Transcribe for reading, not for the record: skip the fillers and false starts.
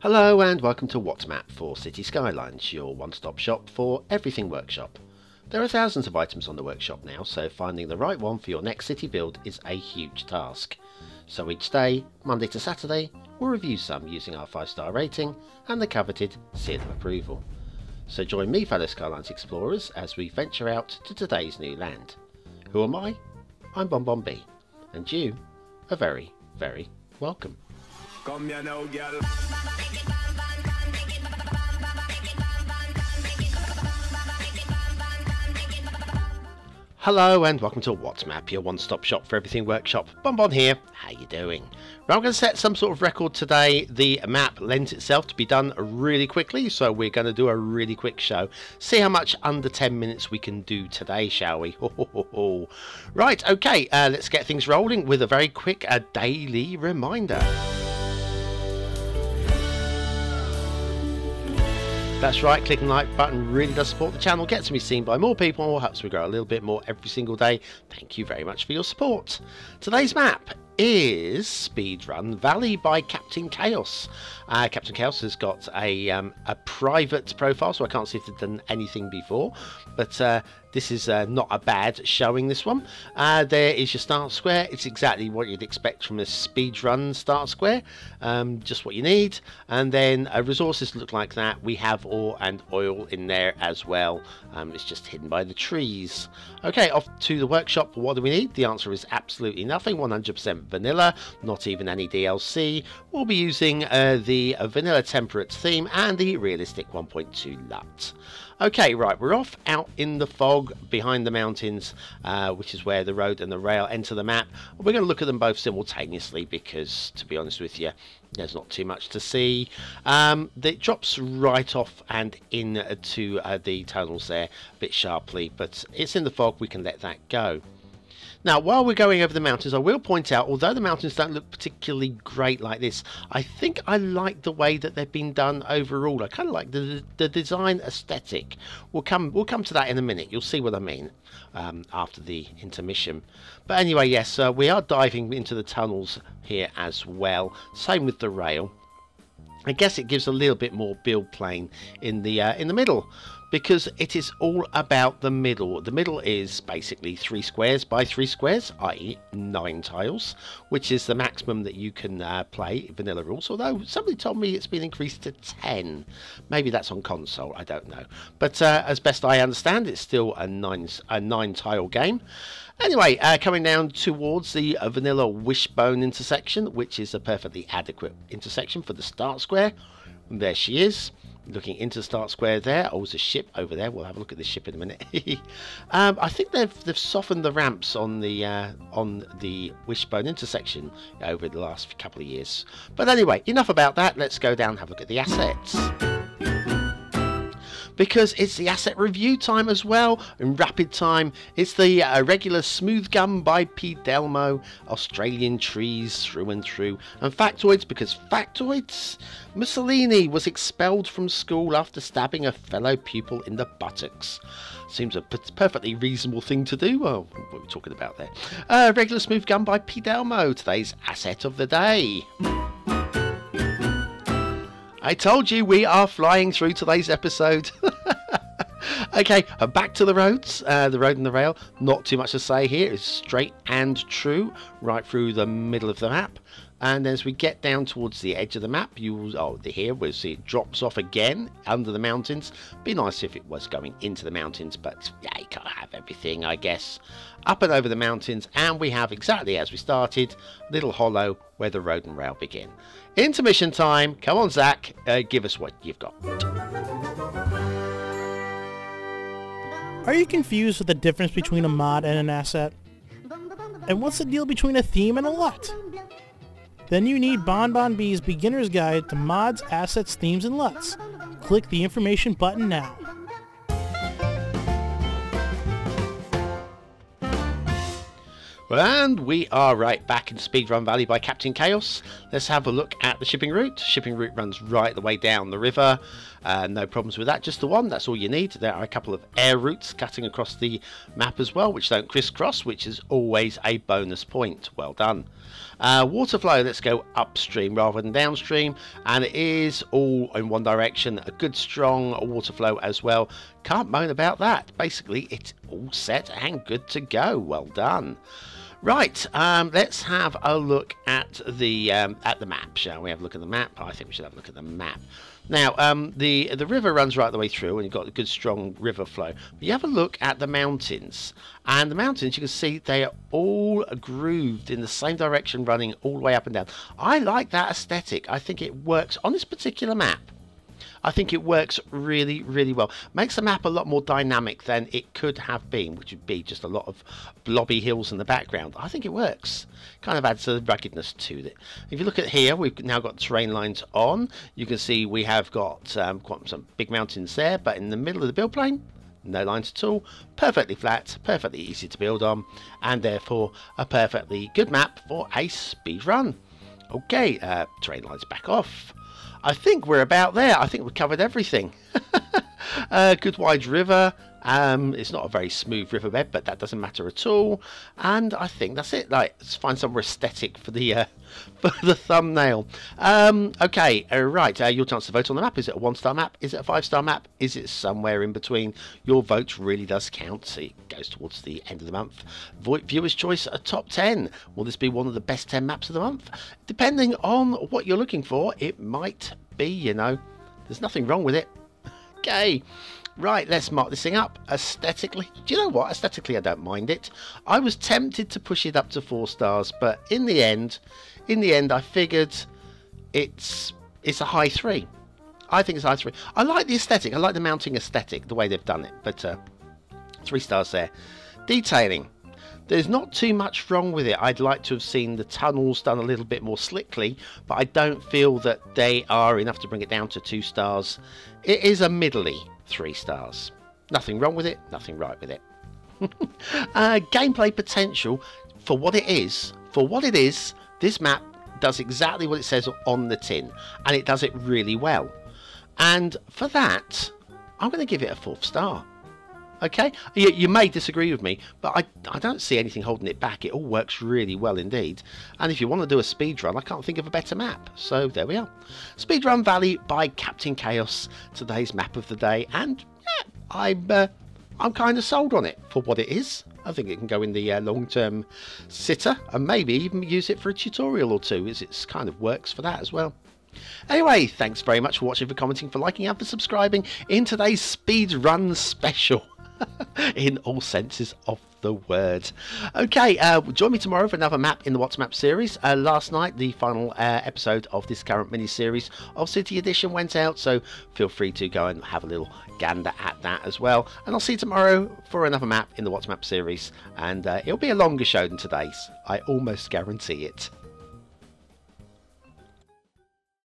Hello and welcome to What's Map for Cities Skylines, your one-stop shop for everything workshop. There are thousands of items on the workshop now, so finding the right one for your next city build is a huge task. So each day, Monday to Saturday, we'll review some using our 5-star rating and the coveted seal of approval. So join me, fellow Skylines explorers, as we venture out to today's new land. Who am I? I'm BonBonB, and you are very, very welcome. Come here now, girl. Hello and welcome to What's Map, your one-stop shop for everything workshop. BonBon here. How you doing? Well, I'm going to set some sort of record today. The map lends itself to be done really quickly, so we're going to do a really quick show. See how much under 10 minutes we can do today, shall we? Right, okay, let's get things rolling with a very quick daily reminder. That's right, clicking the like button really does support the channel, gets me seen by more people, helps me grow a little bit more every single day. Thank you very much for your support. Today's map is Speedrun Valley by Captain Chaos. Captain Chaos has got a private profile, so I can't see if they've done anything before, but this is not a bad showing, this one. There is your start square. It's exactly what you'd expect from a speedrun start square, just what you need. And then resources look like that. We have ore and oil in there as well. It's just hidden by the trees. Okay, off to the workshop. What do we need? The answer is absolutely nothing. 100% vanilla, not even any DLC. We'll be using the vanilla temperate theme and the realistic 1.2 LUT. Okay, right, we're off out in the fog behind the mountains, which is where the road and the rail enter the map. We're going to look at them both simultaneously because, to be honest with you, there's not too much to see. It drops right off and into the tunnels there a bit sharply, but it's in the fog, we can let that go. Now, while we're going over the mountains, I will point out, although the mountains don't look particularly great like this, I think I like the way that they've been done overall. I kind of like the design aesthetic. We'll come to that in a minute. You'll see what I mean after the intermission. But anyway, yes, we are diving into the tunnels here as well. Same with the rail. I guess it gives a little bit more build plane in the middle, because it is all about the middle. The middle is basically 3 squares by 3 squares, i.e. 9 tiles, which is the maximum that you can play vanilla rules, although somebody told me it's been increased to 10. Maybe that's on console, I don't know. But as best I understand, it's still a 9 tile game. Anyway, coming down towards the vanilla wishbone intersection, which is a perfectly adequate intersection for the start square. And there she is, looking into the start square there. Oh, there's a ship over there. We'll have a look at this ship in a minute. I think they've softened the ramps on the wishbone intersection over the last couple of years. But anyway, enough about that. Let's go down and have a look at the assets, because it's the asset review time as well, in rapid time. It's the regular smooth gun by Delmo, Australian trees through and through, and factoids, because factoids, Mussolini was expelled from school after stabbing a fellow pupil in the buttocks. Seems a perfectly reasonable thing to do. Well, what are we talking about there? Regular smooth gun by Delmo, today's asset of the day. I told you we are flying through today's episode. Okay, back to the roads, the road and the rail. Not too much to say here. It's straight and true right through the middle of the map. And as we get down towards the edge of the map, here we'll see it drops off again under the mountains. Be nice if it was going into the mountains, but yeah, you can't have everything, I guess. Up and over the mountains, and we have, exactly as we started, a little hollow where the road and rail begin. Intermission time. Come on, Zach, give us what you've got. Are you confused with the difference between a mod and an asset? And what's the deal between a theme and a LUT? Then you need BonBonB's Beginner's Guide to Mods, Assets, Themes, and LUTs. Click the information button now. And we are right back in Speedrun Valley by Captain Chaos. Let's have a look at the shipping route. Shipping route runs right the way down the river. No problems with that, just the one, that's all you need. There are a couple of air routes cutting across the map as well, which don't crisscross, which is always a bonus point. Well done. Water flow, let's go upstream rather than downstream, and it is all in one direction. A good strong water flow as well. Can't moan about that. Basically it's all set and good to go. Well done. Right, let's have a look at the map, shall we? Have a look at the map. I think we should have a look at the map. Now, the river runs right the way through, and you've got a good strong river flow. But you have a look at the mountains, and the mountains, you can see they are all grooved in the same direction, running all the way up and down. I like that aesthetic. I think it works on this particular map. I think it works really, really well. Makes the map a lot more dynamic than it could have been, which would be just a lot of blobby hills in the background. I think it works. Kind of adds a ruggedness to it. If you look at here, we've now got terrain lines on. You can see we have got quite some big mountains there, but in the middle of the build plane, no lines at all. Perfectly flat, perfectly easy to build on, and therefore a perfectly good map for a speed run. Okay, terrain lines back off. I think we're about there. I think we've covered everything. Good wide river. It's not a very smooth riverbed, but that doesn't matter at all. And I think that's it. Like, let's find somewhere aesthetic for the thumbnail. Okay, right. Your chance to vote on the map. Is it a 1-star map? Is it a 5-star map? Is it somewhere in between? Your vote really does count. See, it goes towards the end of the month. Viewers' choice, a top 10. Will this be one of the best 10 maps of the month? Depending on what you're looking for, it might be, you know. There's nothing wrong with it. Okay. Right, let's mark this thing up. Aesthetically, do you know what? Aesthetically, I don't mind it. I was tempted to push it up to 4 stars, but in the end, I figured it's a high 3. I think it's a high 3. I like the aesthetic. I like the mounting aesthetic, the way they've done it. But 3 stars there. Detailing. There's not too much wrong with it. I'd like to have seen the tunnels done a little bit more slickly, but I don't feel that they are enough to bring it down to 2 stars. It is a middly 3 stars. Nothing wrong with it, nothing right with it. Gameplay potential, for what it is, this map does exactly what it says on the tin, and it does it really well. And for that, I'm going to give it a 4th star. Okay, you may disagree with me, but I don't see anything holding it back. It all works really well indeed. And if you want to do a speedrun, I can't think of a better map. So there we are. Speedrun Valley by Captain Chaos, today's map of the day. And yeah, I'm kind of sold on it for what it is. I think it can go in the long-term sitter and maybe even use it for a tutorial or two, as it kind of works for that as well. Anyway, thanks very much for watching, for commenting, for liking and for subscribing in today's speedrun special. In all senses of the word. Okay, join me tomorrow for another map in the What's Map series. Last night, the final episode of this current mini-series of City Edition went out, so feel free to go and have a little gander at that as well. And I'll see you tomorrow for another map in the What's Map series, and it'll be a longer show than today's. I almost guarantee it.